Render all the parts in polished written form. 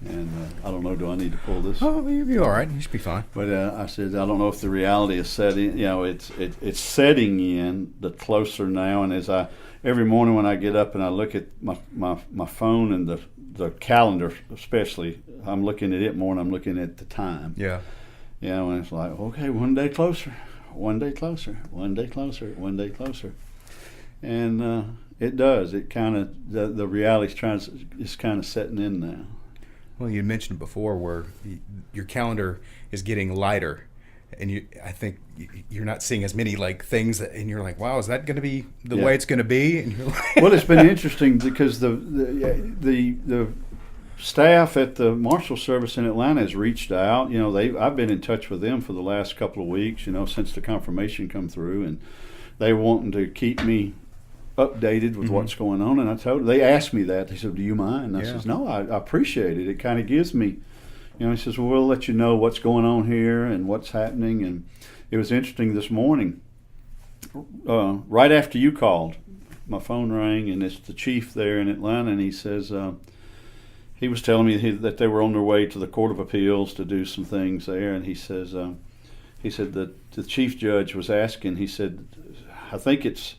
And I don't know, do I need to pull this? Oh, you'll be all right. You should be fine. But I said, I don't know if the reality is setting. It's setting in the closer now. And every morning when I get up and I look at my phone and the calendar, especially, I'm looking at it more than I'm looking at the time. Yeah. And it's like, okay, one day closer, one day closer, one day closer, one day closer. And it does. It kind of the reality's is kind of setting in now. Well, you mentioned before where your calendar is getting lighter, and I think you're not seeing as many things, and you're like, wow, is that going to be the way it's going to be? And you're like, well, it's been interesting because the staff at the Marshal Service in Atlanta has reached out. I've been in touch with them for the last couple of weeks, since the confirmation come through, and they wanting to keep me updated with what's going on. And I told them, they asked me that. They said, do you mind? And I says, no, I appreciate it. It kind of gives me, he says, well, we'll let you know what's going on here and what's happening. And it was interesting this morning, right after you called, my phone rang, and it's the chief there in Atlanta, and he says, he was telling me that they were on their way to the Court of Appeals to do some things there, and he says, he said that the chief judge was asking, he said, I think it's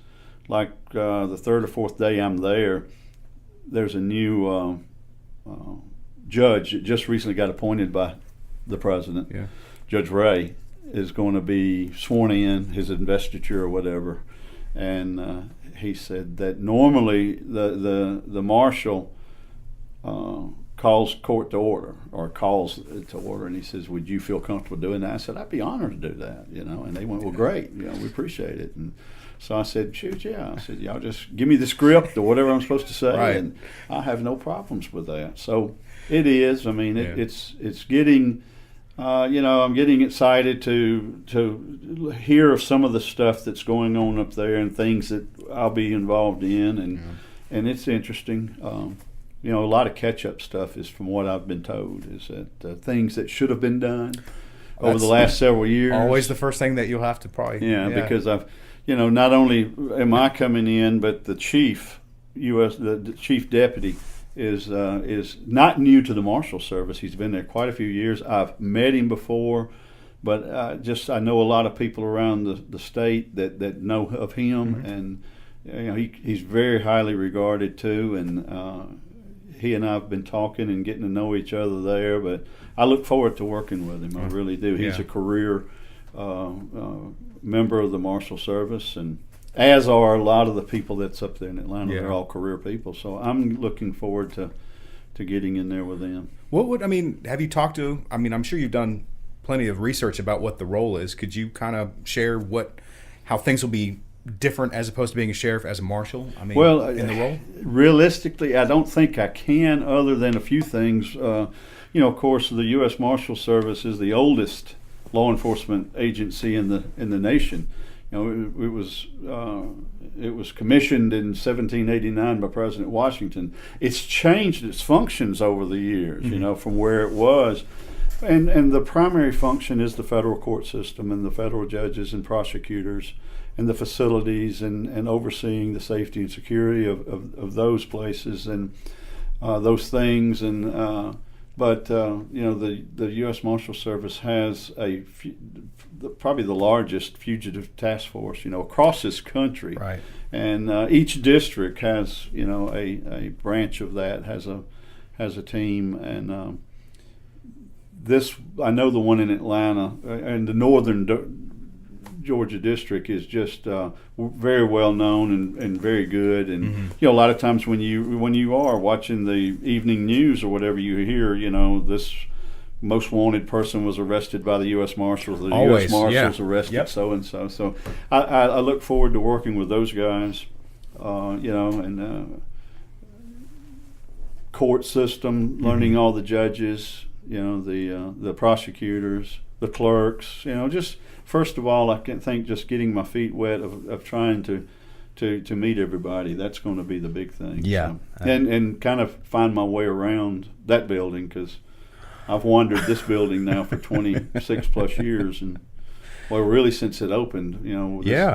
like the third or fourth day I'm there, there's a new judge that just recently got appointed by the president. Yeah. Judge Ray is going to be sworn in, his investiture or whatever. And he said that normally the marshal calls court to order, or calls it to order, and he says, would you feel comfortable doing that? I said, I'd be honored to do that, and they went, well, great, we appreciate it. And so I said, shoot, yeah. I said, y'all just give me the script or whatever I'm supposed to say, right. And I have no problems with that. So it is. I mean, it's getting, I'm getting excited to hear of some of the stuff that's going on up there and things that I'll be involved in, and it's interesting. A lot of catch-up stuff is, from what I've been told, is that things that should have been done over the last several years. Always the first thing that you'll have to probably. Yeah, because I've. Not only am I coming in, but the chief, the chief deputy, is not new to the Marshal Service. He's been there quite a few years. I've met him before, but I know a lot of people around the state that know of him, and he's very highly regarded too. And he and I have been talking and getting to know each other there. But I look forward to working with him. I really do. He's a career member of the Marshal Service, and as are a lot of the people that's up there in Atlanta. They're all career people, so I'm looking forward to getting in there with them. Have you talked to, I'm sure you've done plenty of research about what the role is. Could you kind of share how things will be different as opposed to being a sheriff as a marshal? In the role? Realistically, I don't think I can, other than a few things. Of course, the U.S. Marshal Service is the oldest law enforcement agency in the nation. It was commissioned in 1789 by President Washington. It's changed its functions over the years, from where it was, and the primary function is the federal court system and the federal judges and prosecutors and the facilities and overseeing the safety and security of those places and those things. And But the U.S. Marshal Service has probably the largest fugitive task force, across this country. Right. And each district has, a branch of that, has a team. And I know the one in Atlanta and the northern Georgia district is just very well known and very good. And a lot of times when you are watching the evening news or whatever, you hear this most wanted person was arrested by the U.S. Marshals. The U.S. Marshals arrested so and so. So I look forward to working with those guys. And court system, learning all the judges, the prosecutors, the clerks, just. First of all, I can think just getting my feet wet of trying to meet everybody. That's going to be the big thing. Yeah. So, and kind of find my way around that building, because I've wandered this building now for 26 plus years, and really since it opened.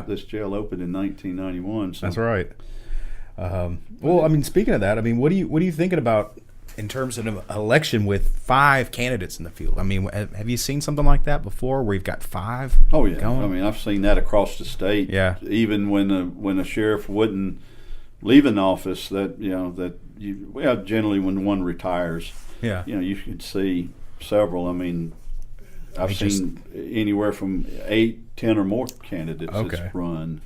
This jail opened in 1991. So. That's right. Speaking of that, what are you thinking about in terms of an election with 5 candidates in the field. I mean, have you seen something like that before, where you've got 5? Oh yeah, going? I mean, I've seen that across the state. Yeah, even when a sheriff wouldn't leave an office, generally when one retires, you can see several. I mean, I've seen anywhere from 8, 10 or more candidates that's run.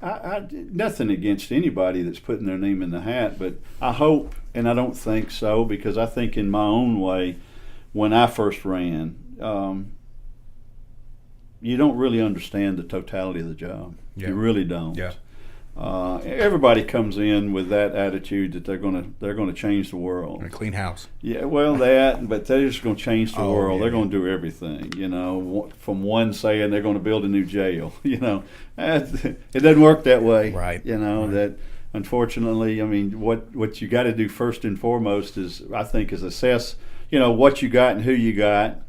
Nothing against anybody that's putting their name in the hat, but I hope, and I don't think so, because I think in my own way, when I first ran, you don't really understand the totality of the job. Yeah. You really don't. Yeah. Everybody comes in with that attitude that they're gonna change the world. A clean house. Yeah, well, but they're just gonna change the world. Yeah. They're gonna do everything. From one saying they're gonna build a new jail. It doesn't work that way. Right. That unfortunately, I mean, what you got to do first and foremost is assess, what you got and who you got,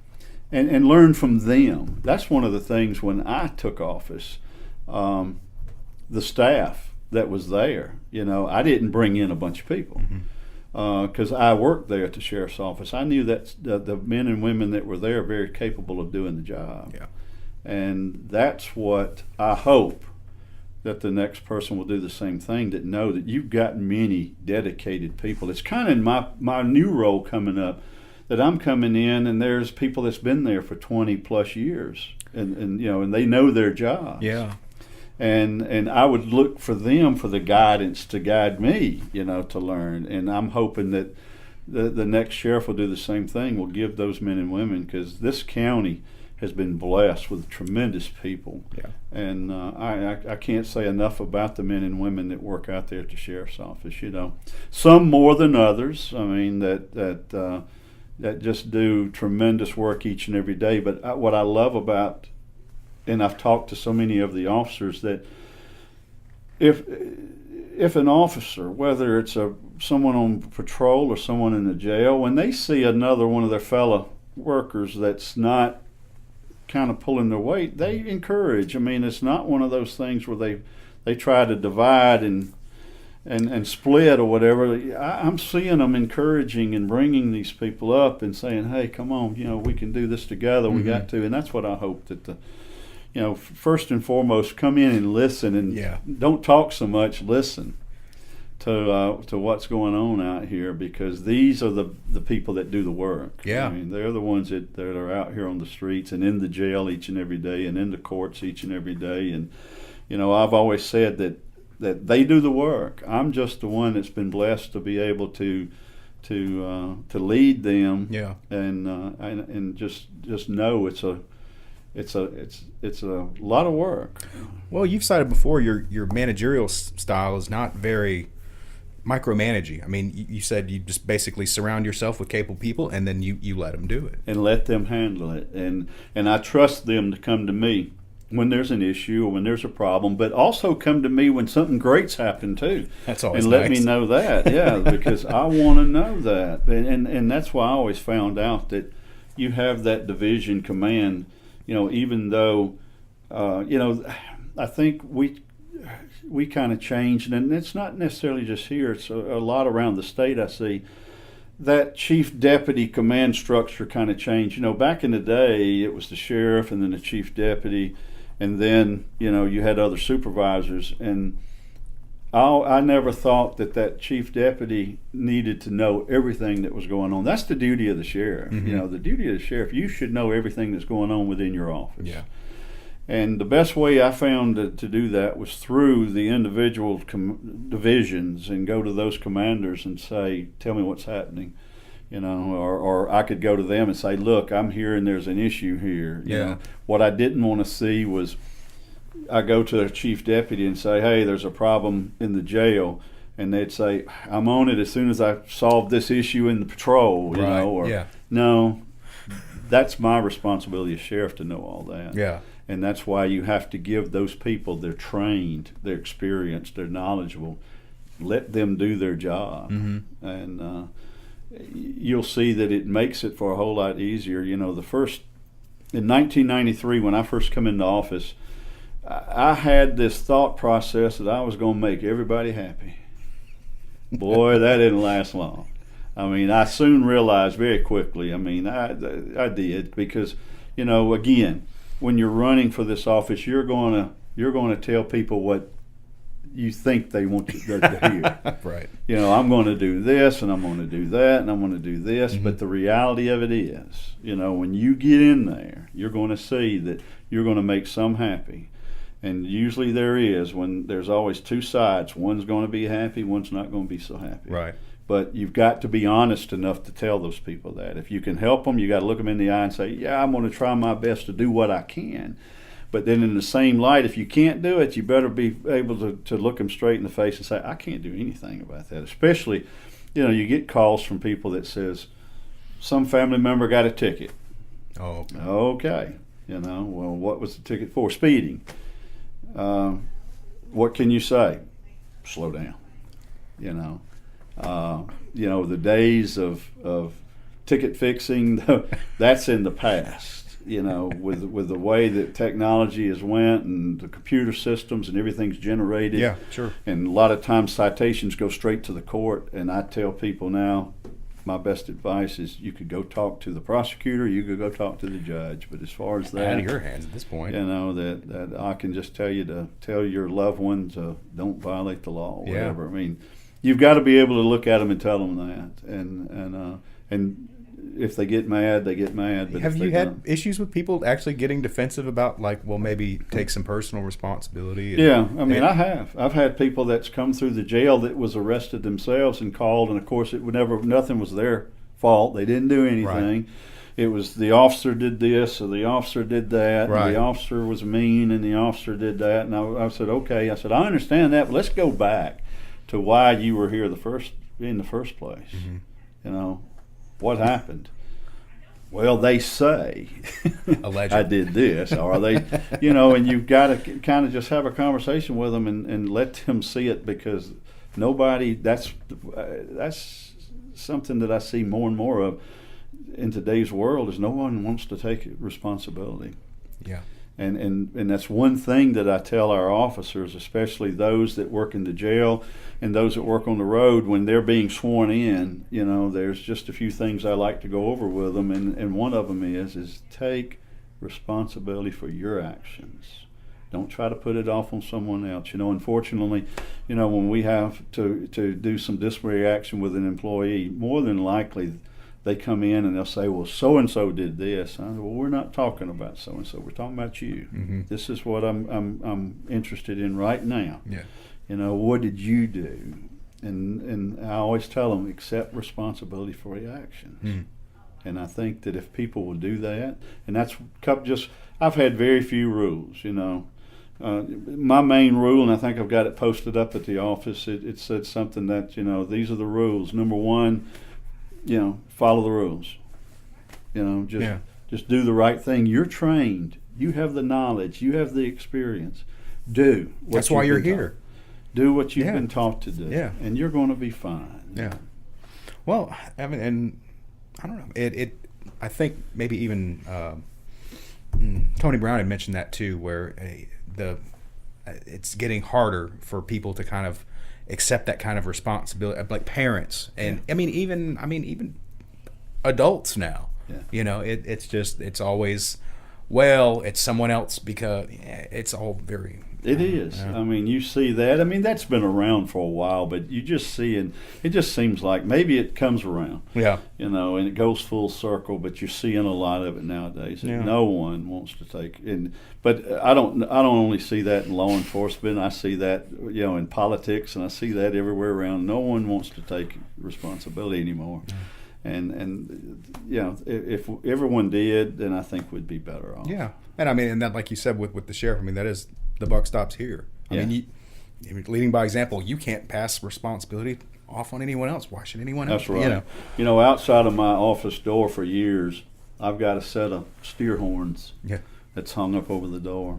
and learn from them. That's one of the things when I took office. The staff that was there, I didn't bring in a bunch of people because I worked there at the sheriff's office. I knew that the men and women that were there are very capable of doing the job. Yeah. And that's what I hope that the next person will do the same thing, that know that you've got many dedicated people. It's kind of in my new role coming up that I'm coming in, and there's people that's been there for 20 plus years and they know their jobs. Yeah. And I would look for them for the guidance to guide me, to learn. And I'm hoping that the next sheriff will do the same thing. Will give those men and women, because this county has been blessed with tremendous people. Yeah. And I can't say enough about the men and women that work out there at the sheriff's office. Some more than others. I mean that just do tremendous work each and every day. But what I love about, and I've talked to so many of the officers, that if an officer, whether it's someone on patrol or someone in the jail, when they see another one of their fellow workers that's not kind of pulling their weight, they encourage. I mean, it's not one of those things where they try to divide and split or whatever. I'm seeing them encouraging and bringing these people up and saying, hey, come on, we can do this together. We got to. And that's what I hope that first and foremost, come in and listen, and don't talk so much. Listen to what's going on out here, because these are the people that do the work. Yeah, I mean, they're the ones that are out here on the streets and in the jail each and every day, and in the courts each and every day. And I've always said that they do the work. I'm just the one that's been blessed to be able to lead them. Yeah, and just know it's a lot of work. Well, you've cited before your managerial style is not very micromanaging. I mean, you said you just basically surround yourself with capable people, and then you let them do it. And let them handle it. And I trust them to come to me when there's an issue or when there's a problem, but also come to me when something great's happened too. That's always and nice. Let me know that, yeah, because I want to know that. And that's why I always found out that you have that division command. Even though, I think we kind of changed, and it's not necessarily just here, it's a lot around the state. I see that chief deputy command structure kind of changed. Back in the day, it was the sheriff and then the chief deputy, and then, you had other supervisors. And I never thought that chief deputy needed to know everything that was going on. That's the duty of the sheriff. Mm-hmm. The duty of the sheriff, you should know everything that's going on within your office. Yeah. And the best way I found to do that was through the individual divisions, and go to those commanders and say, tell me what's happening. Or I could go to them and say, look, I'm here and there's an issue here. Yeah. What I didn't want to see was, I go to the chief deputy and say, hey, there's a problem in the jail. And they'd say, I'm on it as soon as I solve this issue in the patrol, No, that's my responsibility as sheriff to know all that. Yeah. And that's why you have to give those people, they're trained, they're experienced, they're knowledgeable. Let them do their job. Mm-hmm. And you'll see that it makes it for a whole lot easier. In 1993, when I first come into office, I had this thought process that I was going to make everybody happy. Boy, that didn't last long. I mean, I soon realized very quickly. I mean, I did because, again, when you're running for this office, you're going to tell people what you think they want to hear. Right. I'm going to do this, and I'm going to do that, and I'm going to do this. But the reality of it is, when you get in there, you're going to see that you're going to make some happy. And usually there is, when there's always two sides. One's going to be happy, one's not going to be so happy. Right. But you've got to be honest enough to tell those people that. If you can help them, you got to look them in the eye and say, yeah, I'm going to try my best to do what I can. But then in the same light, if you can't do it, you better be able to look them straight in the face and say, I can't do anything about that. Especially, you get calls from people that says, some family member got a ticket. Oh. Okay. Well, what was the ticket for? Speeding. What can you say? Slow down. The days of ticket fixing, that's in the past. With the way that technology has went and the computer systems and everything's generated. Yeah, sure. And a lot of times citations go straight to the court. And I tell people now, my best advice is you could go talk to the prosecutor, you could go talk to the judge. But as far as that, out of your hands at this point. That I can just tell you to tell your loved ones don't violate the law or whatever. I mean, you've got to be able to look at them and tell them that. And if they get mad, they get mad. But have you had issues with people actually getting defensive about, maybe take some personal responsibility? I have. I've had people that's come through the jail that was arrested themselves and called, and of course nothing was their fault. They didn't do anything. Right. It was the officer did this or the officer did that. Right. And the officer was mean and the officer did that. And I said, okay. I said, I understand that, but let's go back to why you were here in the first place. Mm-hmm. What happened? Well, they say allegedly I did this, or they, and you've got to kind of just have a conversation with them and let them see it, because nobody. That's something that I see more and more of in today's world is no one wants to take responsibility. Yeah. And that's one thing that I tell our officers, especially those that work in the jail and those that work on the road, when they're being sworn in, there's just a few things I like to go over with them, and one of them is take responsibility for your actions. Don't try to put it off on someone else. Unfortunately, when we have to do some disciplinary action with an employee, more than likely they come in and they'll say, well, so-and-so did this. I said, well, we're not talking about so-and-so. We're talking about you. Mm-hmm. This is what I'm interested in right now. Yeah. What did you do? And I always tell them, accept responsibility for your actions. Mm. And I think that if people will do that, and that's just, I've had very few rules, my main rule, and I think I've got it posted up at the office, it said something that, these are the rules. Number one, follow the rules. Just do the right thing. You're trained. You have the knowledge. You have the experience. Do what That's why you're here. Do what you've been taught to do. Yeah. And you're going to be fine. Yeah. Well, I mean, and I don't know. I think maybe even Tony Brown had mentioned that too, where it's getting harder for people to kind of accept that kind of responsibility, like parents, and even adults now. Yeah. It's always, well, it's someone else, because it's all very. It is. I mean, you see that. I mean, that's been around for a while, but you just see, and it just seems like maybe it comes around. Yeah. And it goes full circle, but you're seeing a lot of it nowadays. And no one wants to take it. But I don't only see that in law enforcement. I see that, in politics, and I see that everywhere around. No one wants to take responsibility anymore. And if everyone did, then I think we'd be better off. Yeah. And I mean, and that, like you said, with the sheriff, I mean, that is, the buck stops here. I mean, leading by example, you can't pass responsibility off on anyone else. Why should anyone else? That's right. Outside of my office door for years, I've got a set of steer horns that's hung up over the door.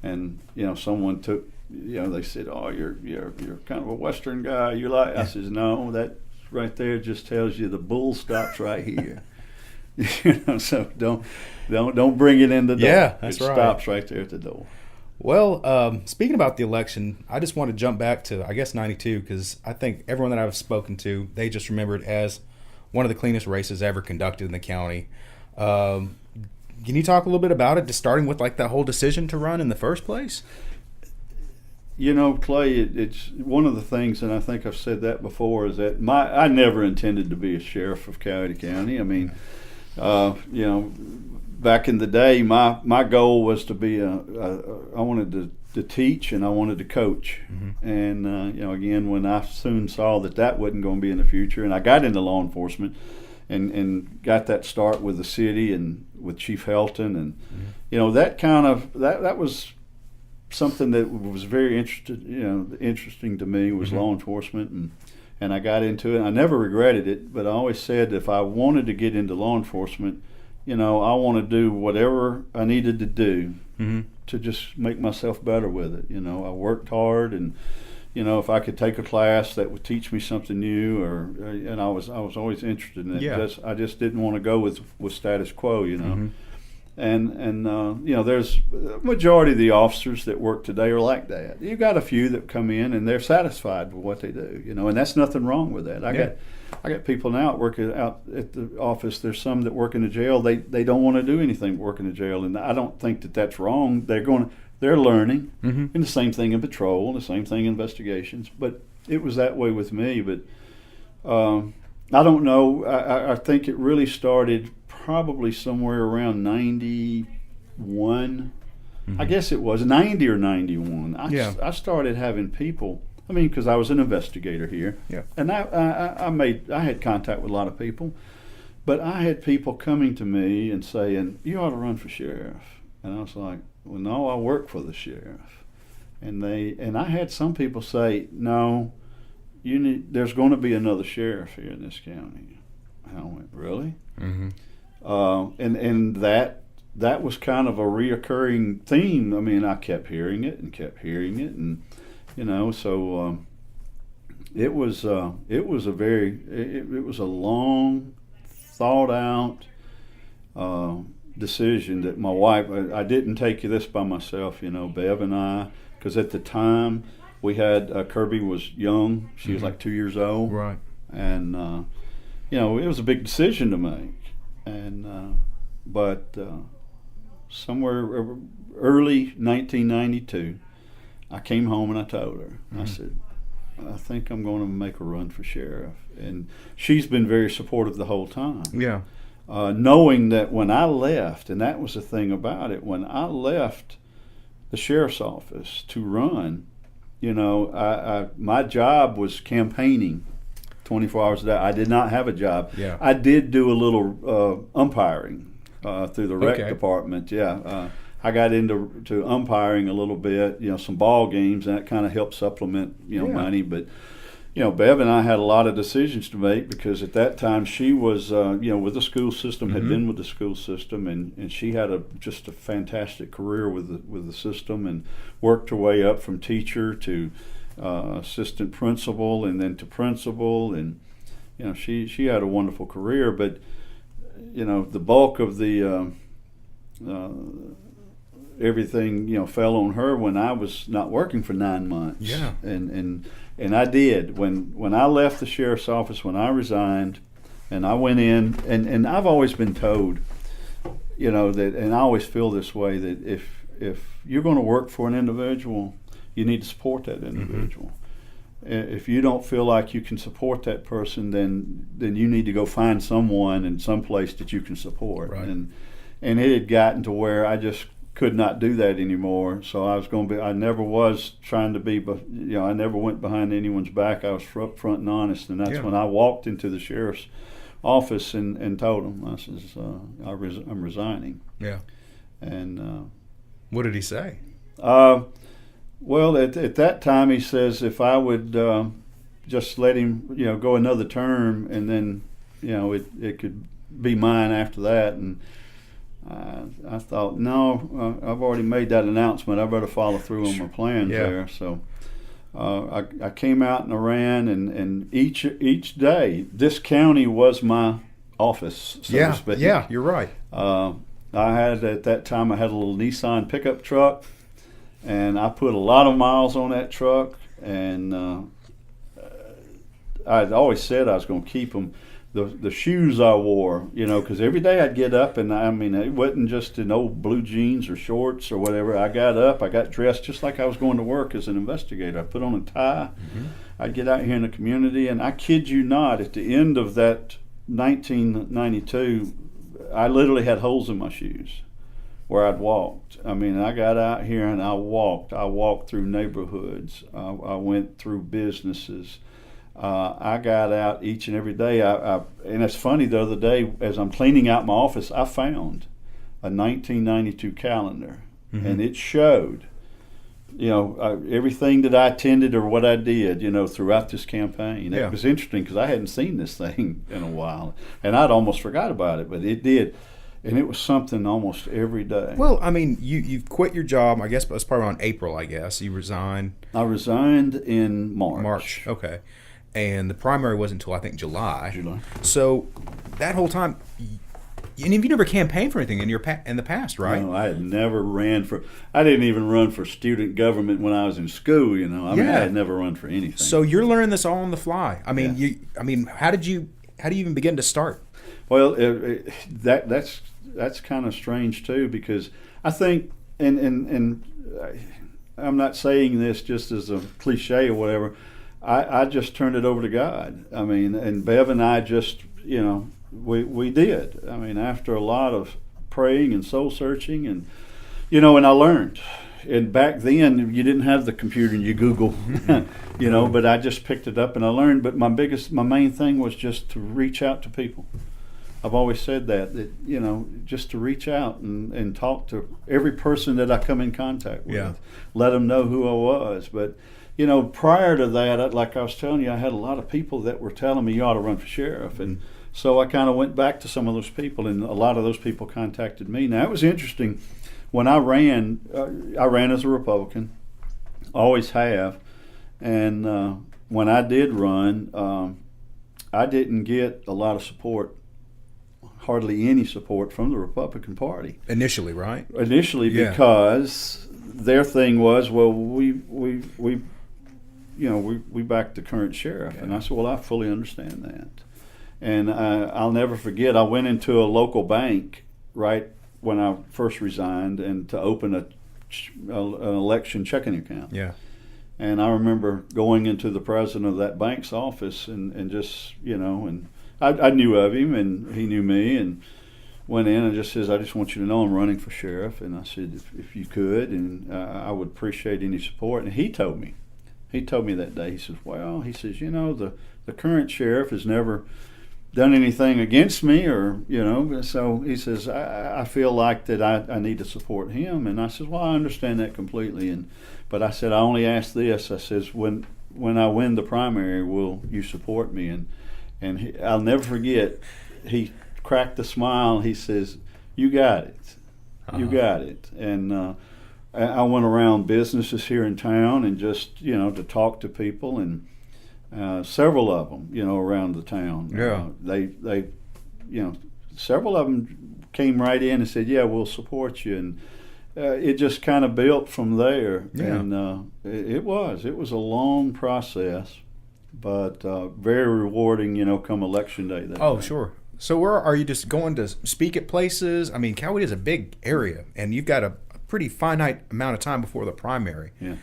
And, someone took, they said, oh, you're kind of a Western guy. You like, I says, no, that right there just tells you the bull stops right here. So don't bring it in the door. Yeah, that's it right. Stops right there at the door. Well, speaking about the election, I just want to jump back to, I guess, 92, because I think everyone that I've spoken to, they just remember it as one of the cleanest races ever conducted in the county. Can you talk a little bit about it, just starting with like that whole decision to run in the first place? You know, Clay, it's one of the things, and I think I've said that before, is that I never intended to be a sheriff of Coweta County. I mean, you know, back in the day, my goal was to be I wanted to teach and I wanted to coach. Mm-hmm. And, you know, again, when I soon saw that wasn't going to be in the future, and I got into law enforcement and got that start with the city and with Chief Helton. And, mm-hmm. you know, that was something that was very interesting to me was mm-hmm. law enforcement, and I got into it. I never regretted it, but I always said if I wanted to get into law enforcement, you know, I want to do whatever I needed to do mm-hmm. to just make myself better with it. You know, I worked hard, and you know, if I could take a class that would teach me something new, and I was always interested in it. Yeah. I just didn't want to go with status quo. You know. Mm-hmm. And you know, there's a majority of the officers that work today are like that. You've got a few that come in and they're satisfied with what they do, you know, and that's nothing wrong with that. I got people now working out at the office. There's some that work in the jail. They don't want to do anything but work in the jail, and I don't think that's wrong. They're learning, mm-hmm. and the same thing in patrol, and the same thing in investigations. But it was that way with me. But I don't know. I think it really started probably somewhere around 91. Mm-hmm. I guess it was 90 or 91. I started having people. I mean, because I was an investigator here, yeah. And I had contact with a lot of people, but I had people coming to me and saying, "You ought to run for sheriff," and I was like, "Well, no, I work for the sheriff," and I had some people say, "No, there's going to be another sheriff here in this county," and I went, "Really?" Mm-hmm. And that was kind of a reoccurring theme. I mean, I kept hearing it, and you know, so it was a long, thought out decision that my wife. I didn't take this by myself, you know. Bev and I, because at the time we had Kirby was young. She mm-hmm. was like 2 years old, right? And you know, it was a big decision to make. And but somewhere early 1992, I came home and I told her. Mm-hmm. I said, "I think I'm going to make a run for sheriff." And she's been very supportive the whole time. Yeah. Knowing that when I left, and that was the thing about it, when I left the sheriff's office to run, you know, my job was campaigning 24 hours a day. I did not have a job. Yeah. I did do a little umpiring through the rec department. Yeah. I got into umpiring a little bit, you know, some ball games, and that kind of helped supplement, you know, money. But, you know, Bev and I had a lot of decisions to make because at that time she was, you know, with the school system, mm-hmm. had been with the school system, and she had just a fantastic career with the system and worked her way up from teacher to assistant principal and then to principal, and you know she had a wonderful career. But you know the bulk of the everything, you know, fell on her when I was not working for 9 months. Yeah. And I did when I left the sheriff's office, when I resigned, and I went in, and I've always been told, you know, that, and I always feel this way, that if you're going to work for an individual, you need to support that individual. Mm-hmm. If you don't feel like you can support that person, then you need to go find someone in some place that you can support. Right. And it had gotten to where I just could not do that anymore. So I never was trying to be, you know, I never went behind anyone's back. I was front and honest, and that's when I walked into the sheriff's office and told him, I says, I'm resigning. Yeah. And what did he say? Well, at that time, he says if I would just let him, you know, go another term, and then, you know, it could be mine after that. And I thought, no, I've already made that announcement. I better follow through on my plans there. So I came out and I ran, and each day, this county was my office, so to speak. Yeah, you're right. I had, at that time, I had a little Nissan pickup truck. And I put a lot of miles on that truck, and I'd always said I was going to keep them. The shoes I wore, because every day I'd get up, and it wasn't just in old blue jeans or shorts or whatever. I got up, I got dressed just like I was going to work as an investigator. I put on a tie. Mm-hmm. I'd get out here in the community, and I kid you not, at the end of that 1992, I literally had holes in my shoes where I'd walked. I got out here and I walked. I walked through neighborhoods. I went through businesses. I got out each and every day. And it's funny, the other day, as I'm cleaning out my office, I found a 1992 calendar, mm-hmm. and it showed, everything that I attended or what I did, throughout this campaign. Yeah. It was interesting because I hadn't seen this thing in a while, and I'd almost forgot about it, but it did. And it was something almost every day. Well, you've quit your job. I guess it was probably around April, I guess. You resigned. I resigned in March. March, okay. And the primary wasn't until, I think, July. So that whole time, you never campaigned for anything in the past, right? No, I had never ran for. I didn't even run for student government when I was in school. I had never run for anything. So you're learning this all on the fly. How do you even begin to start? Well, that's kind of strange too, because I think, and I'm not saying this just as a cliche or whatever. I just turned it over to God. And Bev and I just, we did. After a lot of praying and soul searching, and and I learned. And back then, you didn't have the computer and you Google, but I just picked it up and I learned. But my main thing was just to reach out to people. I've always said that just to reach out and talk to every person that I come in contact with, let them know who I was. But prior to that, like I was telling you, I had a lot of people that were telling me you ought to run for sheriff. And so I kind of went back to some of those people, and a lot of those people contacted me. Now, it was interesting. When I ran as a Republican, always have. And when I did run, I didn't get a lot of support, hardly any support from the Republican Party. Initially, right? Initially, because their thing was, well, we backed the current sheriff. And I said, well, I fully understand that. And I'll never forget, I went into a local bank right when I first resigned, and to open an election checking account. Yeah. And I remember going into the president of that bank's office and just, and I knew of him and he knew me, and went in and just says, I just want you to know I'm running for sheriff. And I said, if you could, and I would appreciate any support. And he told me that day, he says, well, the current sheriff has never done anything against me, or so he says, I feel like that I need to support him. And I said, well, I understand that completely, but I said, I only ask this. I says, when I win the primary, will you support me? And I'll never forget, he cracked a smile. He says, you got it. You got it. And I went around businesses here in town and just to talk to people, and several of them, around the town. Yeah. They several of them came right in and said, yeah, we'll support you. And it just kind of built from there. Yeah. And it was a long process, but very rewarding, come election day. Sure. So where are you just going to speak at places? Coweta is a big area, and you've got a pretty finite amount of time before the primary. Yeah.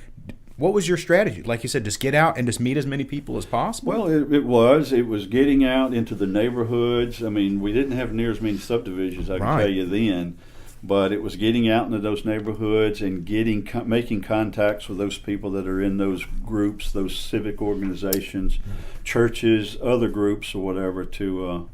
What was your strategy? Like you said, just get out and just meet as many people as possible? Well, it was getting out into the neighborhoods. We didn't have near as many subdivisions, I can tell you then, but it was getting out into those neighborhoods and making contacts with those people that are in those groups, those civic organizations, churches, other groups or whatever, to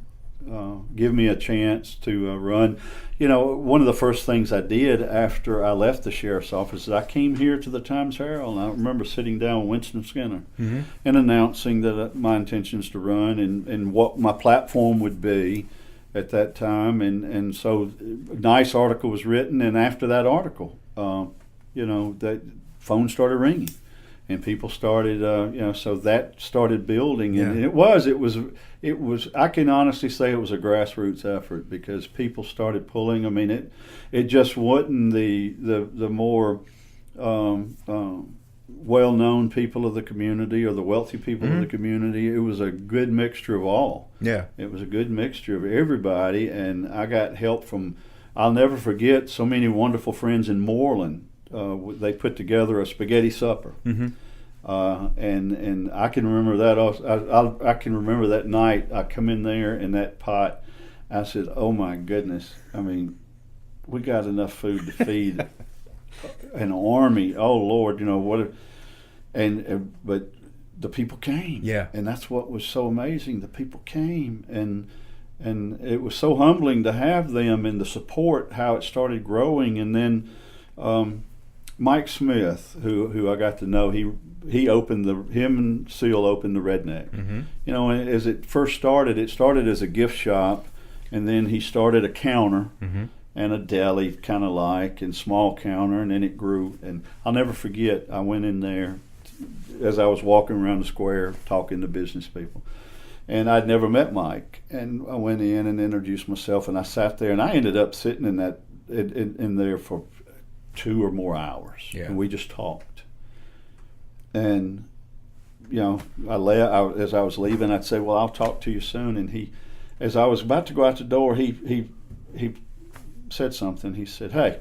give me a chance to run. One of the first things I did after I left the sheriff's office is I came here to the Times-Herald, and I remember sitting down with Winston Skinner and announcing that my intentions to run and what my platform would be at that time. And so a nice article was written, and after that article, that phone started ringing. And people started, so that started building, and it was. I can honestly say it was a grassroots effort, because people started pulling. It just wasn't the more well-known people of the community or the wealthy people of the community. It was a good mixture of all. Yeah. It was a good mixture of everybody, and I got help from, I'll never forget, so many wonderful friends in Moreland. They put together a spaghetti supper. And I can remember that. I can remember that night. I come in there and that pot. I said, "Oh my goodness! I mean, we got enough food to feed an army. Oh Lord, you know what?" But the people came. Yeah. And that's what was so amazing. The people came, and it was so humbling to have them and the support. How it started growing, and then Mike Smith, who I got to know, he opened him and Seal opened the Redneck. You know, as it started as a gift shop, and then he started a counter and a deli kind of like, and small counter, and then it grew. And I'll never forget, I went in there as I was walking around the square talking to business people, and I'd never met Mike, and I went in and introduced myself, and I sat there, and I ended up sitting in there for 2 or more hours, and we just talked. And you know, as I was leaving, I'd say, "Well, I'll talk to you soon." And as I was about to go out the door, he said something. He said, "Hey,"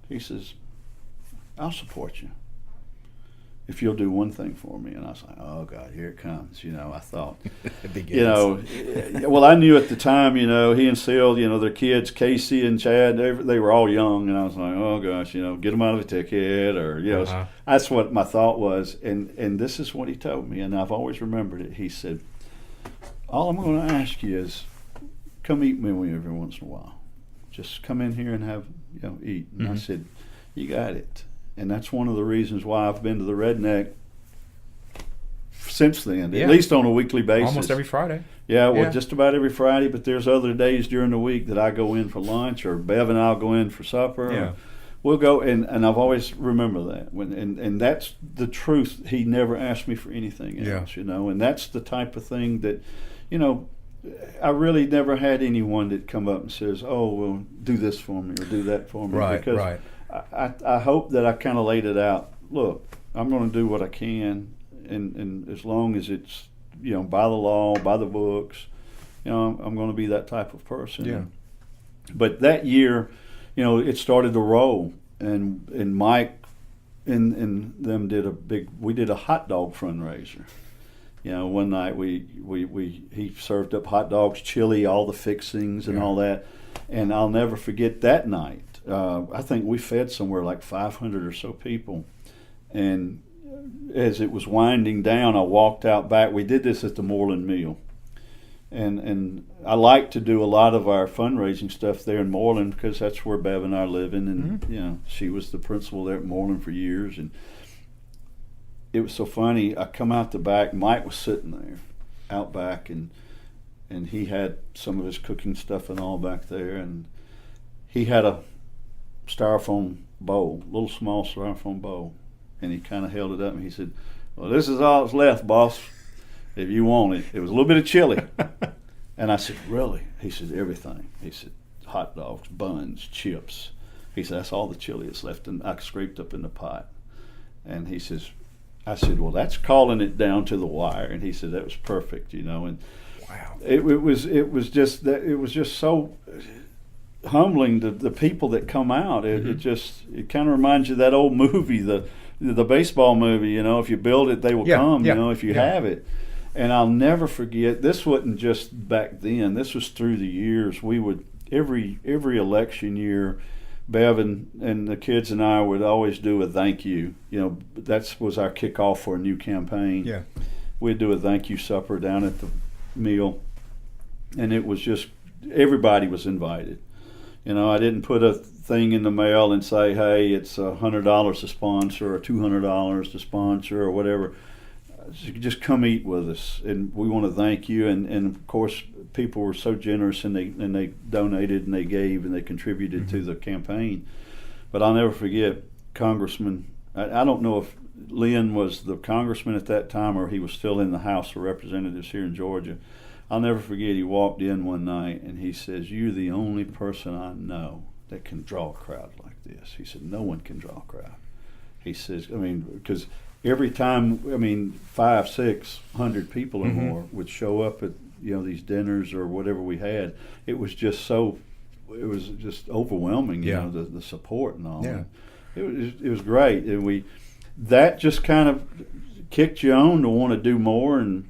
he says, "I'll support you if you'll do one thing for me." And I was like, "Oh God, here it comes." You know, I thought, you know, well, I knew at the time, you know, he and Seal, you know, their kids, Casey and Chad, they were all young, and I was like, "Oh gosh, you know, get them out of the ticket," or you know, that's what my thought was. And this is what he told me, and I've always remembered it. He said, "All I'm going to ask you is, come eat with me every once in a while. Just come in here and have, you know, eat." And I said, "You got it." And that's one of the reasons why I've been to the Redneck since then, at least on a weekly basis. Almost every Friday. Yeah, well, just about every Friday, but there's other days during the week that I go in for lunch, or Bev and I'll go in for supper. Yeah. We'll go, and I've always remember that. And that's the truth. He never asked me for anything else, you know, and that's the type of thing that, you know, I really never had anyone that come up and says, "Oh, well, do this for me or do that for me." Because I hope that I kind of laid it out. Look, I'm going to do what I can, and as long as it's, you know, by the law, by the books, you know, I'm going to be that type of person. Yeah. But that year, you know, it started to roll, and Mike and them we did a hot dog fundraiser. You know, one night he served up hot dogs, chili, all the fixings and all that, and I'll never forget that night. I think we fed somewhere like 500 or so people, and as it was winding down, I walked out back. We did this at the Moreland Mill, and I like to do a lot of our fundraising stuff there in Moreland because that's where Bev and I are living, and you know, she was the principal there at Moreland for years, and it was so funny. I come out the back. Mike was sitting there, out back, and he had some of his cooking stuff and all back there, and he had a styrofoam bowl, little small styrofoam bowl, and he kind of held it up and he said, "Well, this is all that's left, boss, if you want it." It was a little bit of chili. And I said, "Really?" He said, "Everything." He said, "Hot dogs, buns, chips." He said, "That's all the chili that's left, and I scraped up in the pot." And he says, I said, "Well, that's calling it down to the wire." And he said, "That was perfect," you know. And wow, it was just so humbling to the people that come out. It kind of reminds you of that old movie, the baseball movie. You know, if you build it, they will come. You know, if you have it. And I'll never forget. This wasn't just back then. This was through the years. We would every election year, Bev and the kids and I would always do a thank you. You know, that was our kickoff for a new campaign. Yeah, we'd do a thank you supper down at the meal, and it was just everybody was invited. You know, I didn't put a thing in the mail and say, "Hey, it's $100 to sponsor or $200 to sponsor or whatever." Just come eat with us, and we want to thank you. And of course, people were so generous, and they donated and they gave and they contributed to the campaign. But I'll never forget Congressman. I don't know if Lynn was the congressman at that time or he was still in the House of Representatives here in Georgia. I'll never forget. He walked in one night and he says, "You're the only person I know that can draw a crowd like this." He said, "No one can draw a crowd." He says, I mean, because every time, I mean, 500-600 people or more would show up at these dinners or whatever we had. It was just overwhelming. The support and all. Yeah. It was great, and that just kind of kicked you on to want to do more and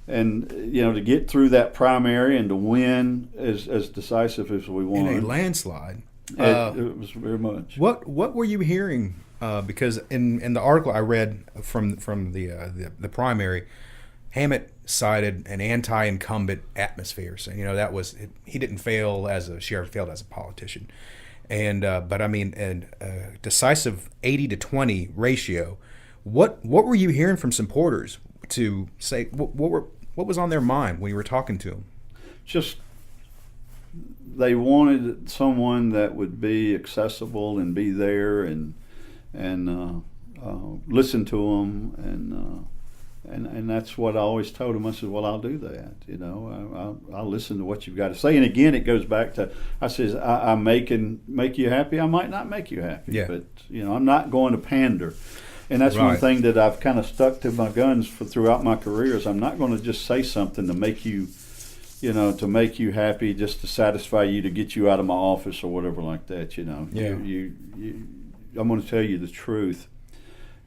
to get through that primary and to win as decisive as we won in a landslide. It was very much. What were you hearing? Because in the article I read from the primary, Hammett cited an anti-incumbent atmosphere, saying that was he didn't fail as a sheriff, failed as a politician, and but I mean, a decisive 80-20 ratio. What were you hearing from supporters to say what was on their mind when you were talking to them? Just they wanted someone that would be accessible and be there and listen to them and that's what I always told them. I said, well, I'll do that. I'll listen to what you've got to say. And again, it goes back to, I says, I make you happy. I might not make you happy, but I'm not going to pander. And that's one thing that I've kind of stuck to my guns throughout my career is I'm not going to just say something to make you, to make you happy, just to satisfy you, to get you out of my office or whatever like that. I'm going to tell you the truth.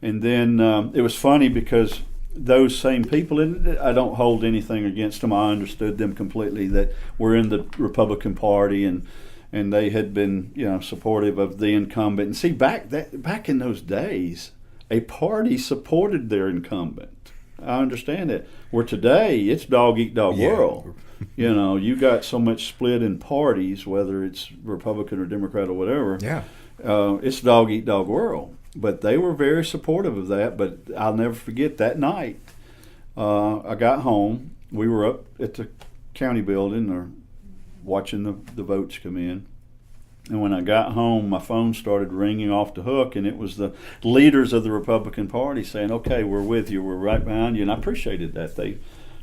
And then it was funny because those same people, and I don't hold anything against them. I understood them completely that were in the Republican Party and they had been supportive of the incumbent. And see, back in those days, a party supported their incumbent. I understand it. Where today it's dog eat dog world. You got so much split in parties, whether it's Republican or Democrat or whatever. Yeah. It's dog eat dog world. But they were very supportive of that. But I'll never forget that night. I got home. We were up at the county building or watching the votes come in. And when I got home, my phone started ringing off the hook, and it was the leaders of the Republican Party saying, okay, we're with you. We're right behind you. And I appreciated that.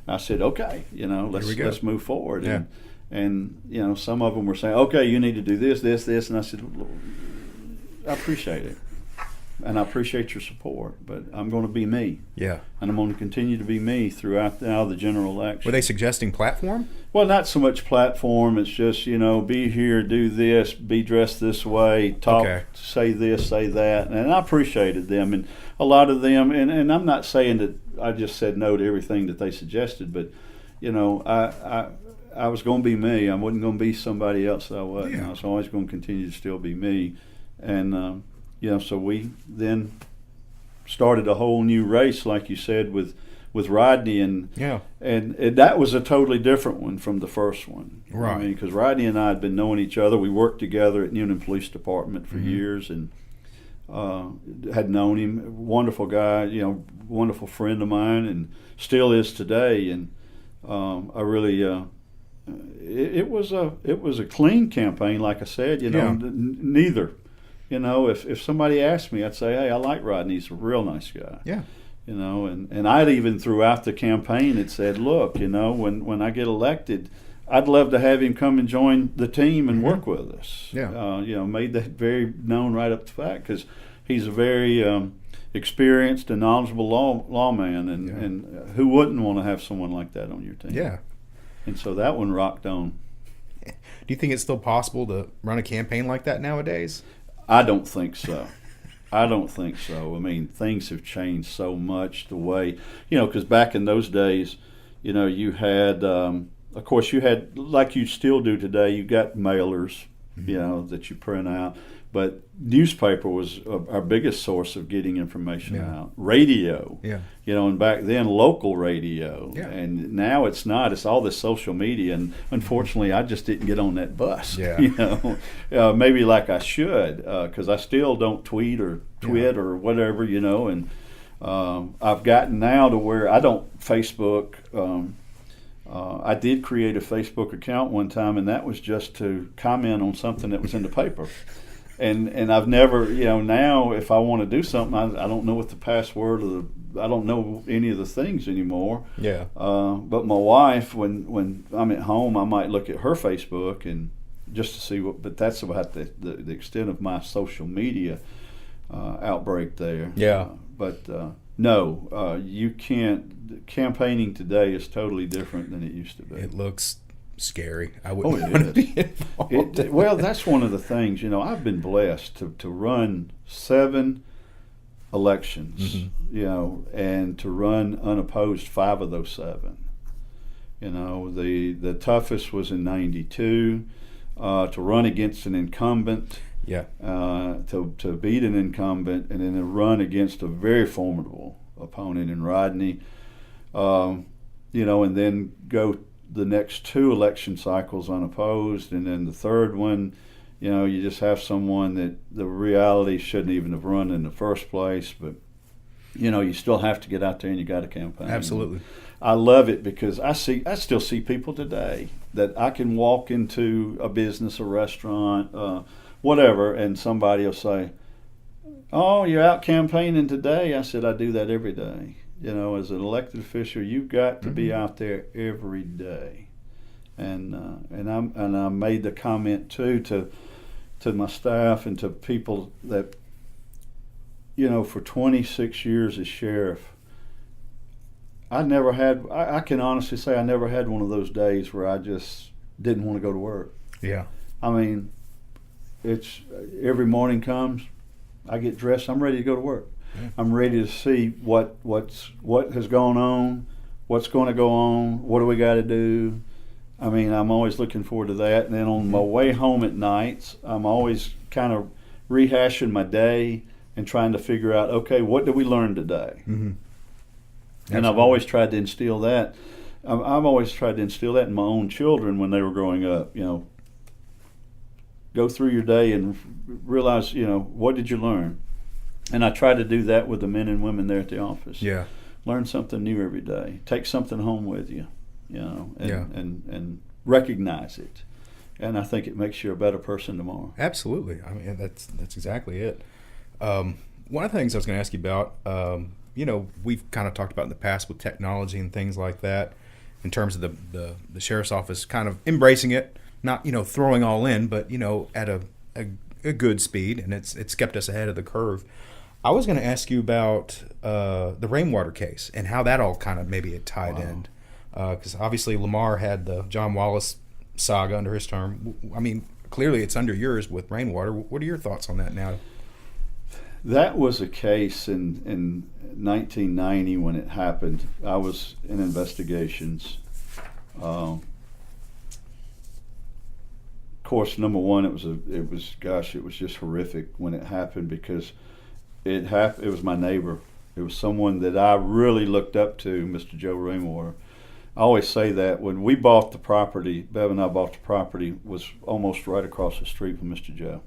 I said, okay, let's move forward. Yeah. And some of them were saying, okay, you need to do this, this, this. And I said, I appreciate it. And I appreciate your support, but I'm going to be me. Yeah. And I'm going to continue to be me throughout now the general election. Were they suggesting platform? Well, not so much platform. It's just, be here, do this, be dressed this way, talk, say this, say that. And I appreciated them. And a lot of them, and I'm not saying that I just said no to everything that they suggested, but, I was going to be me. I wasn't going to be somebody else that I wasn't. Yeah. I was always going to continue to still be me. And, so we then started a whole new race, like you said, with Rodney, and that was a totally different one from the first one. Right. I mean, because Rodney and I had been knowing each other. We worked together at Newnan Police Department for years, and had known him. Wonderful guy, wonderful friend of mine, and still is today. And I really, it was a clean campaign, like I said. Neither. If somebody asked me, I'd say, hey, I like Rodney. He's a real nice guy. Yeah. And I'd even throughout the campaign had said, look, when I get elected, I'd love to have him come and join the team and work with us. Yeah. Made that very known right up to the fact because he's a very experienced and knowledgeable lawman, and who wouldn't want to have someone like that on your team? Yeah. And so that one rocked on. Do you think it's still possible to run a campaign like that nowadays? I don't think so. I mean, things have changed so much the way, because back in those days, you had, of course, you had, like you still do today, you got mailers, that you print out. But newspaper was our biggest source of getting information out. Radio, and back then local radio, and now it's not. It's all this social media, and unfortunately, I just didn't get on that bus. Maybe like I should, because I still don't tweet or twit or whatever, and I've gotten now to where I don't Facebook. I did create a Facebook account one time, and that was just to comment on something that was in the paper. And I've never, now if I want to do something, I don't know what the password I don't know any of the things anymore. Yeah. But my wife, when I'm at home, I might look at her Facebook and just to see but that's about the extent of my social media. outbreak there. Yeah. But no, you can't. Campaigning today is totally different than it used to be. It looks scary. I wouldn't want to be involved. Well, that's one of the things. I've been blessed to run 7 elections. And to run unopposed 5 of those 7. The toughest was in '92. To run against an incumbent. Yeah. To beat an incumbent, and then to run against a very formidable opponent in Rodney. And then go the next 2 election cycles unopposed, and then the third one, you just have someone that the reality shouldn't even have run in the first place, but you still have to get out there and you got to campaign. Absolutely. I love it because I still see people today that I can walk into a business, a restaurant, whatever, and somebody will say, "Oh, you're out campaigning today." I said, "I do that every day." As an elected official, you've got to be out there every day. And I made the comment too to my staff and to people that, for 26 years as sheriff, I can honestly say I never had one of those days where I just didn't want to go to work. Yeah. I mean, it's every morning comes, I get dressed, I'm ready to go to work. Yeah. I'm ready to see what has gone on, what's going to go on, what do we got to do. I mean, I'm always looking forward to that. And then on my way home at nights, I'm always kind of rehashing my day and trying to figure out, okay, what did we learn today? Mm-hmm. And I've always tried to instill that. I've always tried to instill that in my own children when they were growing up. Go through your day and realize, what did you learn? And I try to do that with the men and women there at the office. Yeah. Learn something new every day. Take something home with you, and recognize it. And I think it makes you a better person tomorrow. Absolutely. I mean, that's exactly it. One of the things I was going to ask you about, we've kind of talked about in the past with technology and things like that, in terms of the sheriff's office kind of embracing it, not throwing all in, but at a good speed, and it's kept us ahead of the curve. I was going to ask you about the Rainwater case and how that all kind of maybe it tied in, because obviously Lamar had the John Wallace saga under his term. I mean, clearly it's under yours with Rainwater. What are your thoughts on that now? That was a case in 1990 when it happened. I was in investigations. Of course, number one, it was just horrific when it happened, because it was my neighbor. It was someone that I really looked up to, Mr. Joe Rainwater. I always say that when we bought the property, Bev and I bought the property, was almost right across the street from Mr. Joe.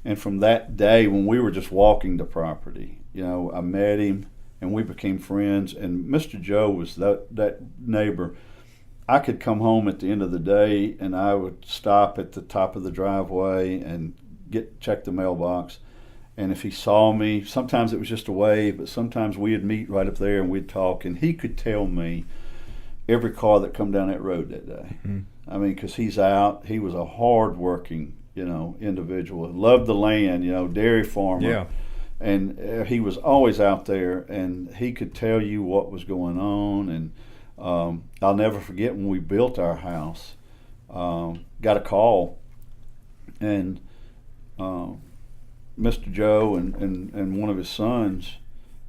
And from that day, when we were just walking the property, I met him and we became friends. And Mr. Joe was that neighbor. I could come home at the end of the day and I would stop at the top of the driveway and check the mailbox. And if he saw me, sometimes it was just a wave, but sometimes we'd meet right up there and we'd talk. And he could tell me every car that come down that road that day. Mm-hmm. I mean, because he was a hard-working, individual. Loved the land, dairy farmer. Yeah. And he was always out there, and he could tell you what was going on. And I'll never forget when we built our house, got a call, and Mr. Joe and one of his sons,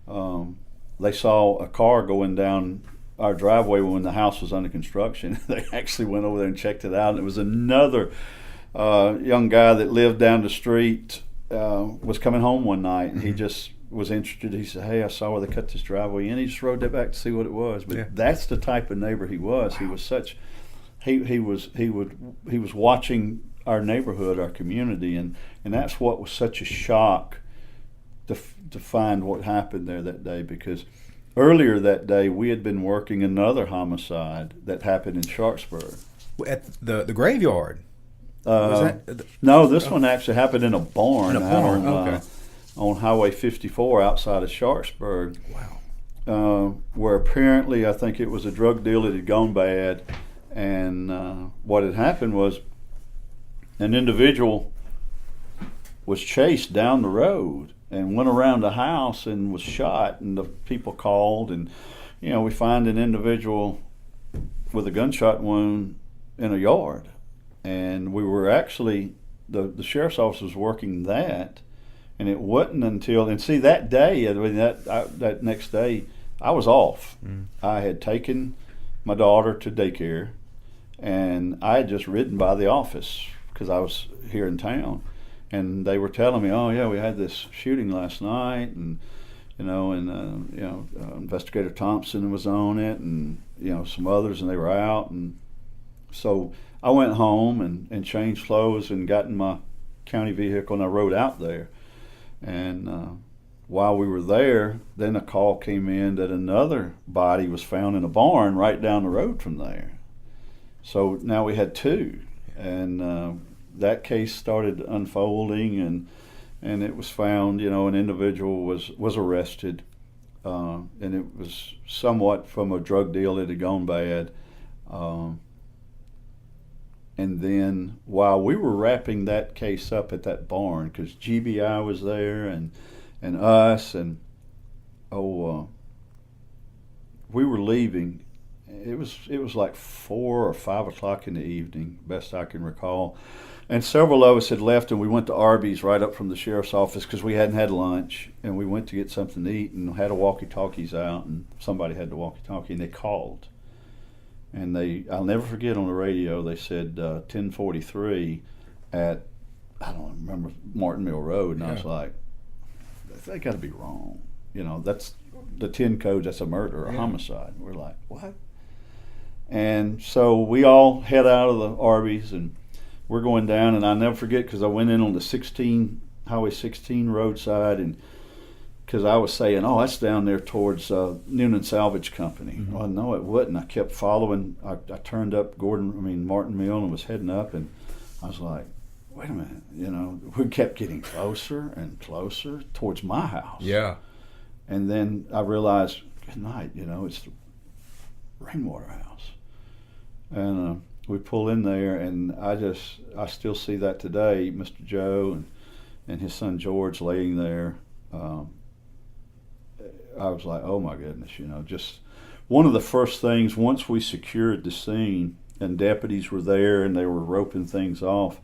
they saw a car going down our driveway when the house was under construction. They actually went over there and checked it out. And it was another young guy that lived down the street, was coming home one night, and he just was interested. He said, "Hey, I saw where they cut this driveway in." He just rode that back to see what it was. But that's the type of neighbor he was. Wow. He was such. He was watching our neighborhood, our community, and that's what was such a shock to find what happened there that day, because earlier that day we had been working another homicide that happened in Sharpsburg. At the graveyard. No, this one actually happened in a barn. Okay. On Highway 54 outside of Sharpsburg. Wow. Where apparently I think it was a drug deal that had gone bad, and what had happened was an individual was chased down the road, and went around the house and was shot, and the people called, and we find an individual with a gunshot wound in a yard. And we were actually, the sheriff's office was working that, and it wasn't until, and see, that day, that next day, I was off. I had taken my daughter to daycare, and I had just ridden by the office because I was here in town, and they were telling me, oh yeah, we had this shooting last night, and Investigator Thompson was on it, and some others, and they were out. And so I went home and changed clothes and got in my county vehicle, and I rode out there. And while we were there, then a call came in that another body was found in a barn right down the road from there. So now we had two, and that case started unfolding, and it was found, an individual was arrested, and it was somewhat from a drug deal that had gone bad. And then while we were wrapping that case up at that barn, because GBI was there and us, and we were leaving. It was like 4 or 5 o'clock in the evening, best I can recall. And several of us had left, and we went to Arby's right up from the sheriff's office because we hadn't had lunch, and we went to get something to eat and had a walkie-talkies out, and somebody had the walkie-talkie, and they called. And I'll never forget, on the radio, they said 10:43 at, I don't remember, Martin Mill Road, and I was like, they got to be wrong. That's the 10 codes, that's a murder or a homicide. We're like, what? And so we all head out of the Arby's, and we're going down, and I'll never forget because I went in on the Highway 16 roadside, and because I was saying, oh, that's down there towards Newnan Salvage Company. Mm-hmm. Well, no, it wasn't. I kept following. I turned up Martin Mill, and was heading up, and I was like, wait a minute, we kept getting closer and closer towards my house. Yeah. And then I realized, good night, it's the Rainwater house. And we pull in there, and I still see that today, Mr. Joe and his son George laying there. I was like, oh my goodness, just one of the first things, once we secured the scene and deputies were there and they were roping things off,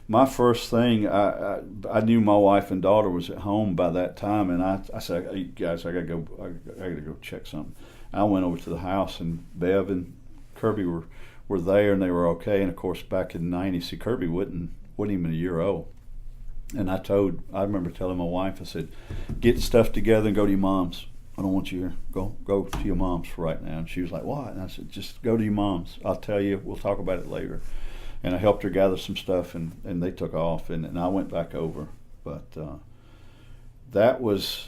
my first thing, I knew my wife and daughter was at home by that time, and I said, hey, guys, I gotta go check something. I went over to the house, and Bev and Kirby were there, and they were okay. And of course, back in the 90s, see, Kirby wasn't even a year old. And I remember telling my wife, I said, get stuff together and go to your mom's. I don't want you here. Go to your mom's for right now. And she was like, what? And I said, just go to your mom's. I'll tell you. We'll talk about it later. And I helped her gather some stuff, and they took off, and I went back over. But it was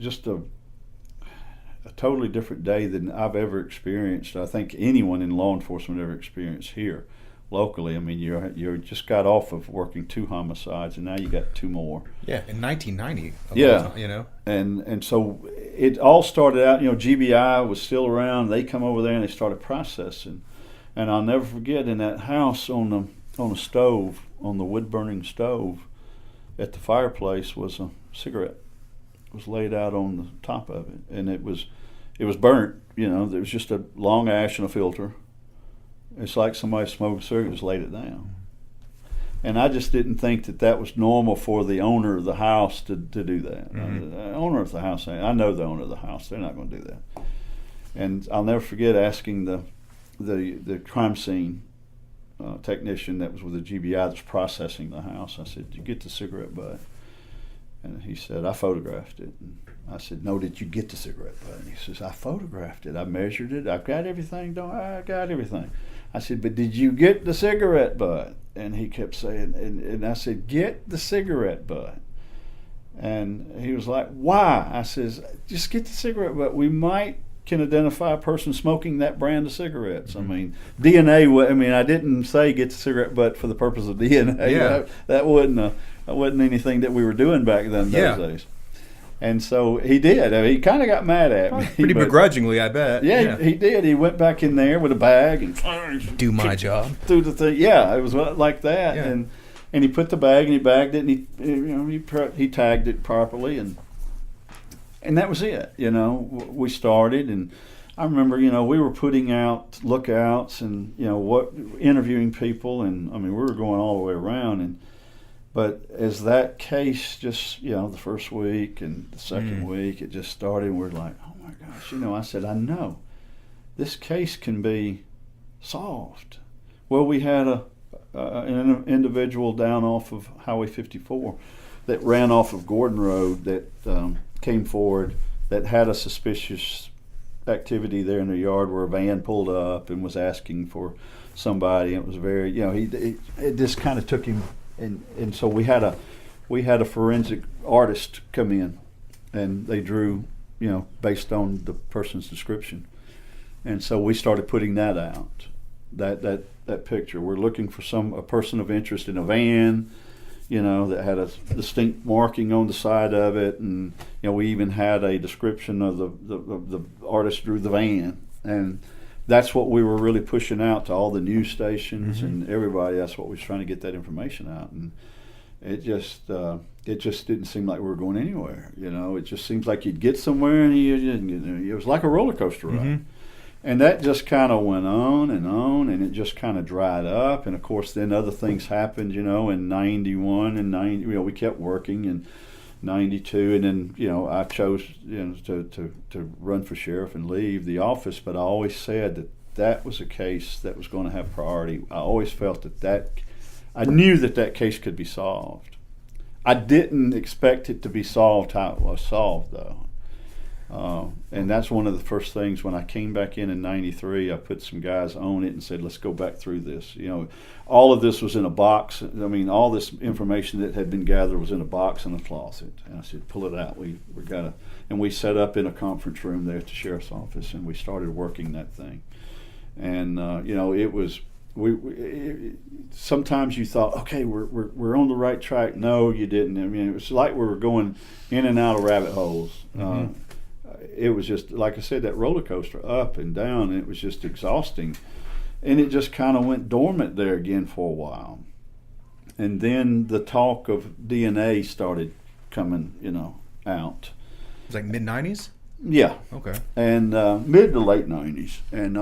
just a totally different day than I've ever experienced. I think anyone in law enforcement ever experienced here locally. I mean, you just got off of working 2 homicides, and now you got 2 more. Yeah, in 1990. Yeah, and so it all started out. GBI was still around. They come over there and they started processing, and I'll never forget, in that house on the stove, on the wood burning stove, at the fireplace was a cigarette. It was laid out on the top of it, and it was burnt. There was just a long ash and a filter. It's like somebody smoked a cigarette, just laid it down. And I just didn't think that was normal for the owner of the house to do that. Mm-hmm. The owner of the house, I know the owner of the house, they're not going to do that. And I'll never forget asking the crime scene technician that was with the GBI that was processing the house, I said, did you get the cigarette butt? And he said, I photographed it. And I said, no, did you get the cigarette butt? And he says, I photographed it. I measured it. I've got everything. I got everything. I said, but did you get the cigarette butt? And he kept saying, and I said, get the cigarette butt. And he was like, why? I says, just get the cigarette butt. We can identify a person smoking that brand of cigarettes. Mm-hmm. I mean, DNA, I didn't say get the cigarette butt for the purpose of DNA. Yeah. That wasn't anything that we were doing back then those days. And so he did. He kind of got mad at me. Pretty begrudgingly, I bet. Yeah, he did. He went back in there with a bag and do my job. Through the thing. Yeah, it was like that. Yeah. And he put the bag and he bagged it and he tagged it properly and that was it. We started and I remember we were putting out lookouts and interviewing people and I mean we were going all the way around but as that case just the first week and the second week it just started and we're like, oh my gosh, I said, I know this case can be solved. Well, we had an individual down off of Highway 54 that ran off of Gordon Road that came forward that had a suspicious activity there in the yard where a van pulled up and was asking for somebody. It was very, it just kind of took him, and so we had a forensic artist come in, and they drew, based on the person's description, and so we started putting that out. That picture. We're looking for a person of interest in a van, that had a distinct marking on the side of it, and we even had a description of the artist drew the van, and that's what we were really pushing out to all the news stations and everybody. That's what we was trying to get that information out, and it just didn't seem like we were going anywhere. It just seems like you'd get somewhere and it was like a roller coaster ride. And that just kind of went on, and it just kind of dried up. And of course, then other things happened, in '91 and '90. We kept working in '92, and then I chose to run for sheriff and leave the office. But I always said that was a case that was going to have priority. I always felt I knew that case could be solved. I didn't expect it to be solved how it was solved, though. And that's one of the first things when I came back in '93. I put some guys on it and said, let's go back through this. All of this was in a box. I mean, all this information that had been gathered was in a box in a closet. And I said, pull it out. And we set up in a conference room there at the sheriff's office, and we started working that thing. And it was. Sometimes you thought, okay, we're on the right track. No, you didn't. I mean, it was like we were going in and out of rabbit holes. It was just, like I said, that roller coaster up and down, and it was just exhausting. And it just kind of went dormant there again for a while. And then the talk of DNA started coming, out. It was like mid-'90s? Yeah. Okay. And mid to late '90s. And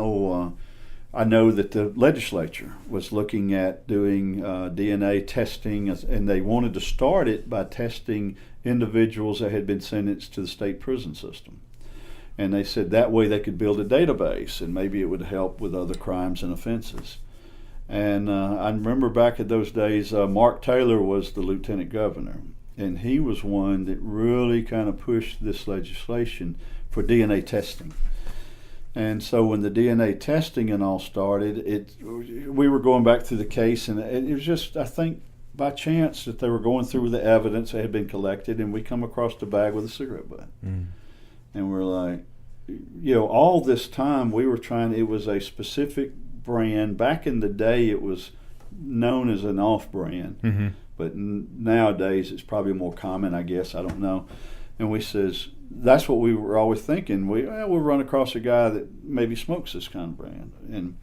I know that the legislature was looking at doing DNA testing, and they wanted to start it by testing individuals that had been sentenced to the state prison system. And they said that way they could build a database, and maybe it would help with other crimes and offenses. And I remember back in those days, Mark Taylor was the lieutenant governor, and he was one that really kind of pushed this legislation for DNA testing. And so when the DNA testing and all started, we were going back through the case, and it was just, I think, by chance that they were going through the evidence that had been collected, and we come across the bag with a cigarette butt. And we're like, all this time we were it was a specific brand. Back in the day, it was known as an off-brand, but nowadays it's probably more common, I guess. I don't know. And we says, that's what we were always thinking. We'll run across a guy that maybe smokes this kind of brand.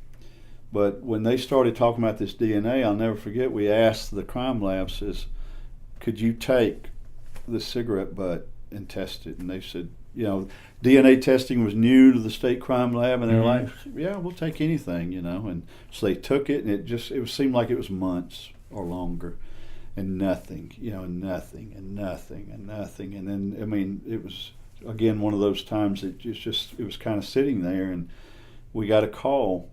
But when they started talking about this DNA, I'll never forget, we asked the crime lab, says, could you take the cigarette butt and test it? And they said, DNA testing was new to the state crime lab, and they're like, yeah, we'll take anything, And so they took it, and it seemed like it was months or longer. And nothing, nothing and nothing and nothing. And then, I mean, it was, again, one of those times that it was kind of sitting there, and we got a call,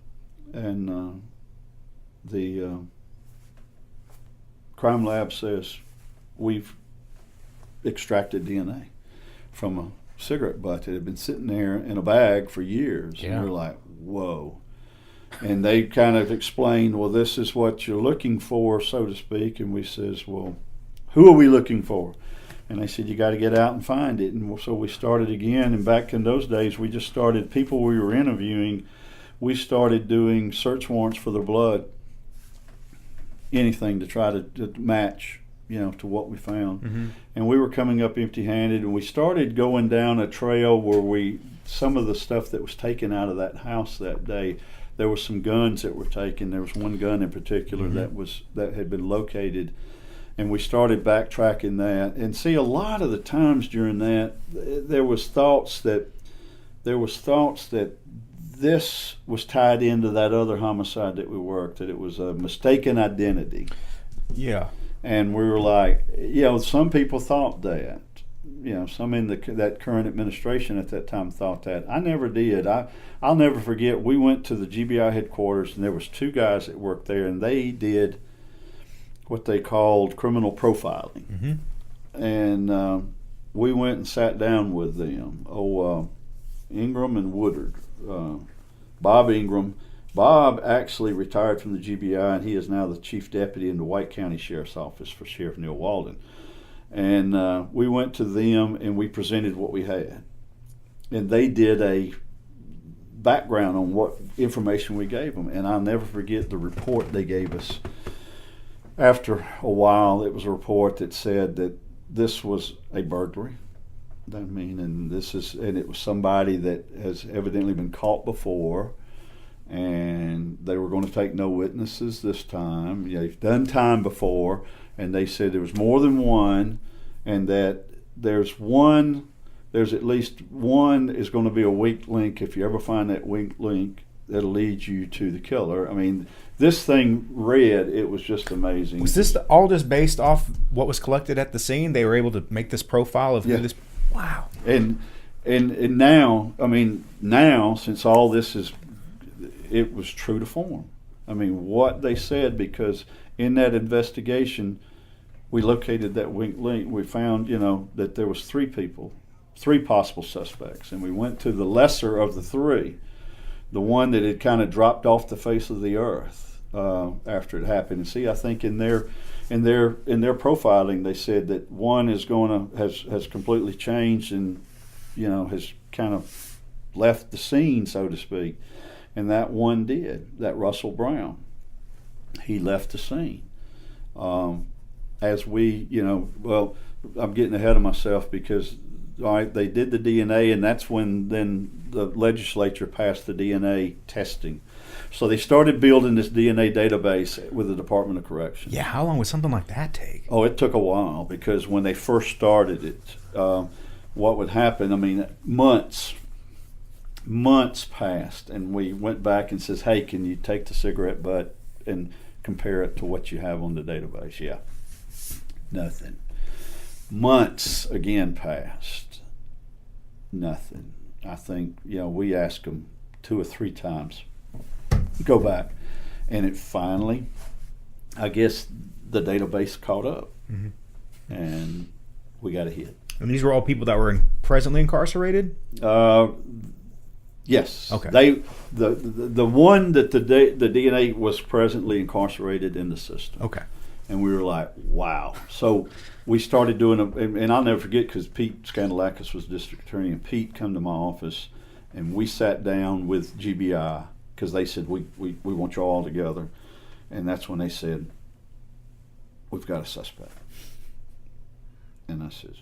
and the crime lab says, we've extracted DNA from a cigarette butt that had been sitting there in a bag for years. Yeah. And we're like, whoa. And they kind of explained, well, this is what you're looking for, so to speak. And we says, well, who are we looking for? And they said, you got to get out and find it. And so we started again. And back in those days, we just started, people we were interviewing, we started doing search warrants for their blood. Anything to try to match to what we found. And we were coming up empty-handed, and we started going down a trail where some of the stuff that was taken out of that house that day, there were some guns that were taken. There was one gun in particular that had been located, and we started backtracking that. And see, a lot of the times during that, there was thoughts that this was tied into that other homicide that we worked, that it was a mistaken identity. Yeah. And we were like, some people thought that. Some in that current administration at that time thought that. I never did. I'll never forget, we went to the GBI headquarters, and there was 2 guys that worked there, and they did what they called criminal profiling. And we went and sat down with them. Ingram and Woodard. Bob Ingram. Bob actually retired from the GBI, and he is now the chief deputy in the White County Sheriff's Office for Sheriff Neil Walden. And we went to them, and we presented what we had. And they did a background on what information we gave them. And I'll never forget the report they gave us. After a while, it was a report that said that this was a burglary. And it was somebody that has evidently been caught before, and they were going to take no witnesses this time. They've done time before, and they said there was more than one, and that there's at least one is going to be a weak link. If you ever find that weak link, that'll lead you to the killer. I mean, this thing it was just amazing. Was this all just based off what was collected at the scene? They were able to make this profile of who this. Wow. And now, since all this it was true to form. I mean, what they said, because in that investigation, we located that weak link. We found, that there was 3 possible suspects, and we went to the lesser of the 3, the one that had kind of dropped off the face of the earth after it happened. And see, I think in their profiling, they said that one has completely changed and has kind of left the scene, so to speak, and that one did. That Russell Brown, he left the scene. As we, I'm getting ahead of myself because they did the DNA, and that's when then the legislature passed the DNA testing. So they started building this DNA database with the Department of Corrections. Yeah, how long would something like that take? Oh, it took a while, because when they first started it, what would happen, months passed, and we went back and says, hey, can you take the cigarette butt and compare it to what you have on the database? Yeah. Nothing. Months again passed. Nothing. I think, we asked them 2 or 3 times. Go back. And it finally, I guess the database caught up. And we got a hit. And these were all people that were presently incarcerated? Yes. Okay. The one that the DNA was presently incarcerated in the system. Okay. And we were like, wow. So we started doing and I'll never forget, because Pete Scandalakis was district attorney, and Pete come to my office, and we sat down with GBI, because they said, we want you all together. And that's when they said, we've got a suspect. And I said,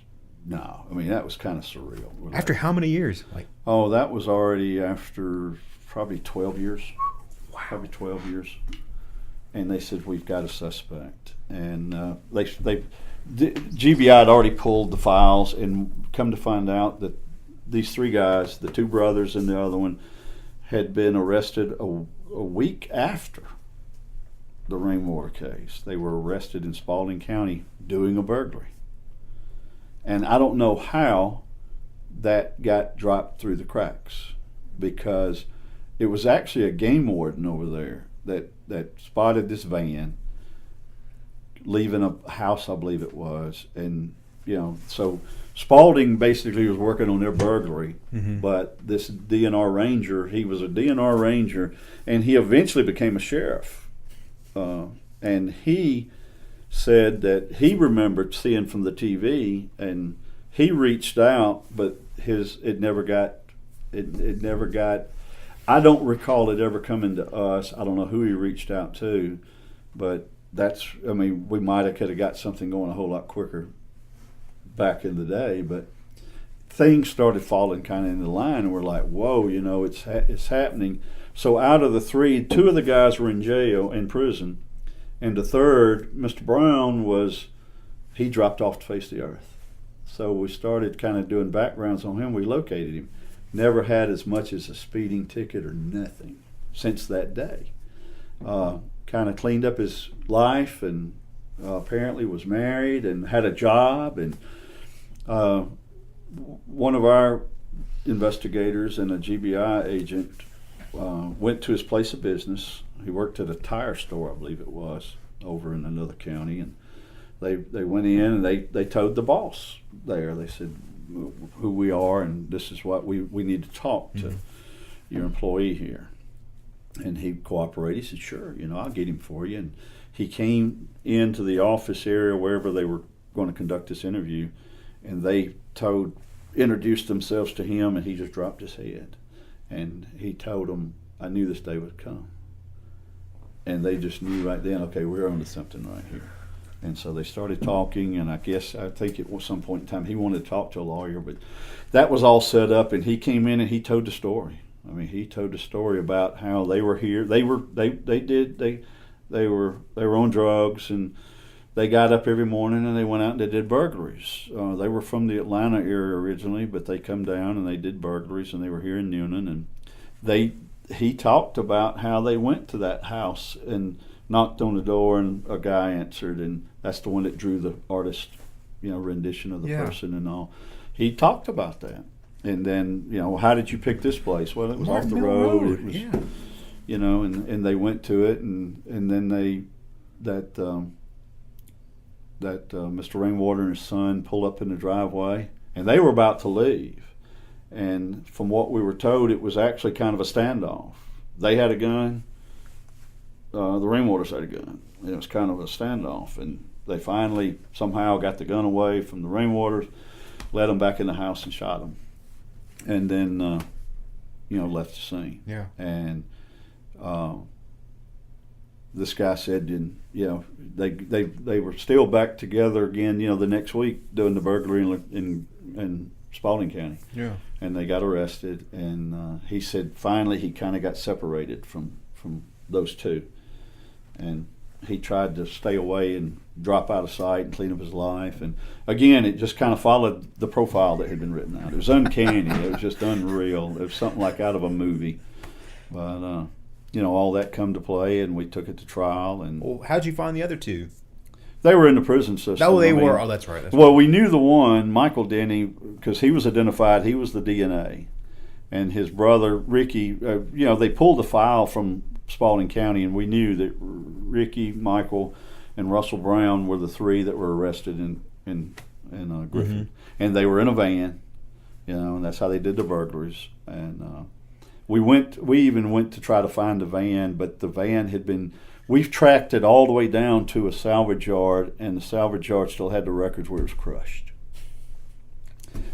no. That was kind of surreal. After how many years? That was already after probably 12 years. Wow. Probably 12 years. And they said, we've got a suspect. And GBI had already pulled the files, and come to find out that these 3 guys, the 2 brothers and the other one, had been arrested a week after the Rainwater case. They were arrested in Spalding County doing a burglary. And I don't know how that got dropped through the cracks, because it was actually a game warden over there that spotted this van leaving a house, I believe it was. And, so Spalding basically was working on their burglary, but this DNR ranger, he was a DNR ranger, and he eventually became a sheriff. And he said that he remembered seeing from the TV, and he reached out, but it never got, I don't recall it ever coming to us. I don't know who he reached out to, but we might have got something going a whole lot quicker back in the day, but things started falling kind of into line, and we're like, whoa, it's happening. So out of the three, two of the guys were in prison, and the third, Mr. Brown, he dropped off the face of the earth. So we started kind of doing backgrounds on him. We located him. Never had as much as a speeding ticket or nothing since that day. Kind of cleaned up his life, and apparently was married and had a job. And one of our investigators and a GBI agent went to his place of business. He worked at a tire store, I believe it was, over in another county, and they went in and they told the boss there. They said who we are, and this is what we need to talk to your employee here. And he cooperated. He said, sure, I'll get him for you. And he came into the office area wherever they were going to conduct this interview, and they introduced themselves to him, and he just dropped his head. And he told them, I knew this day would come. And they just knew right then, okay, we're onto something right here. And so they started talking, and I think at some point in time he wanted to talk to a lawyer, but that was all set up, and he came in and he told the story. He told the story about how they were here. They were on drugs, and they got up every morning and they went out and they did burglaries. They were from the Atlanta area originally, but they come down and they did burglaries, and they were here in Newnan. And he talked about how they went to that house and knocked on the door, and a guy answered, and that's the one that drew the artist, rendition of the person and all. He talked about that. And then, how did you pick this place? Well, it was off the road. It was, and they went to it, and then Mr. Rainwater and his son pulled up in the driveway, and they were about to leave. And from what we were told, it was actually kind of a standoff. They had a gun. The Rainwaters had a gun. It was kind of a standoff, and they finally somehow got the gun away from the Rainwaters, led them back in the house and shot them. And then, left the scene. Yeah. And this guy said, they were still back together again, the next week doing the burglary in Spalding County. Yeah. And they got arrested, and he said finally he kind of got separated from those two, and he tried to stay away and drop out of sight and clean up his life. And again, it just kind of followed the profile that had been written out. It was uncanny. It was just unreal. It was something like out of a movie. But, all that come to play, and we took it to trial. And well, how'd you find the other two? They were in the prison system. Oh, they were. Oh, that's right. Well, we knew the one, Michael Denny, because he was identified. He was the DNA. And his brother, Ricky, they pulled the file from Spalding County, and we knew that Ricky, Michael, and Russell Brown were the three that were arrested in Griffin. And they were in a van, and that's how they did the burglaries. And we even went to try to find the van, but the van we've tracked it all the way down to a salvage yard, and the salvage yard still had the records where it was crushed.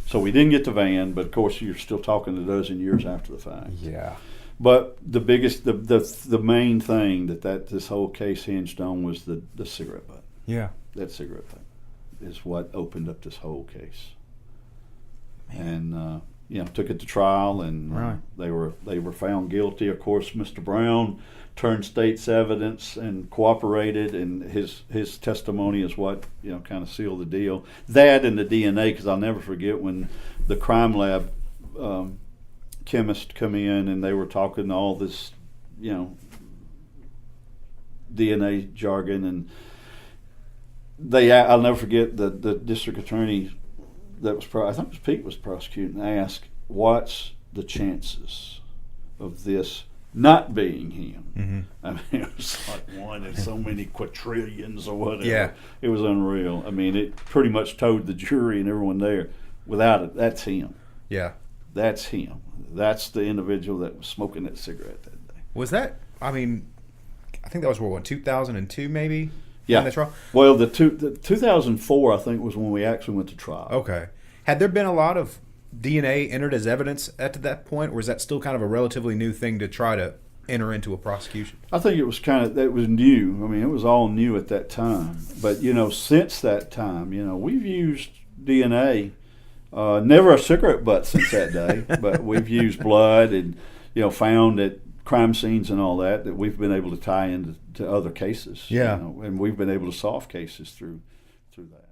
So we didn't get the van, but of course you're still talking a dozen years after the fact. Yeah. But the biggest, the main thing that this whole case hinged on was the cigarette butt. Yeah. That cigarette butt is what opened up this whole case. Man. And took it to trial, and they were found guilty. Of course, Mr. Brown turned state's evidence and cooperated, and his testimony is what kind of sealed the deal. That and the DNA, because I'll never forget when the crime lab chemist come in, and they were talking all this DNA jargon, and I'll never forget the district attorney that was I think it was Pete was prosecuting, asked, what's the chances of this not being him? I mean, it was like one in so many quadrillions or whatever. Yeah. It was unreal. I mean, it pretty much told the jury and everyone there, without it, that's him. Yeah. That's him. That's the individual that was smoking that cigarette that day. Was that, I think that was 2002 maybe? Yeah. Trial? Well, the 2004, I think, was when we actually went to trial. Okay. Had there been a lot of DNA entered as evidence at that point, or is that still kind of a relatively new thing to try to enter into a prosecution? I think it was it was new. I mean, it was all new at that time. But, you know, since that time, you know, we've used DNA, never a cigarette butt since that day, but we've used blood and, you know, found at crime scenes and all that we've been able to tie into other cases. Yeah. You know, and we've been able to solve cases through that.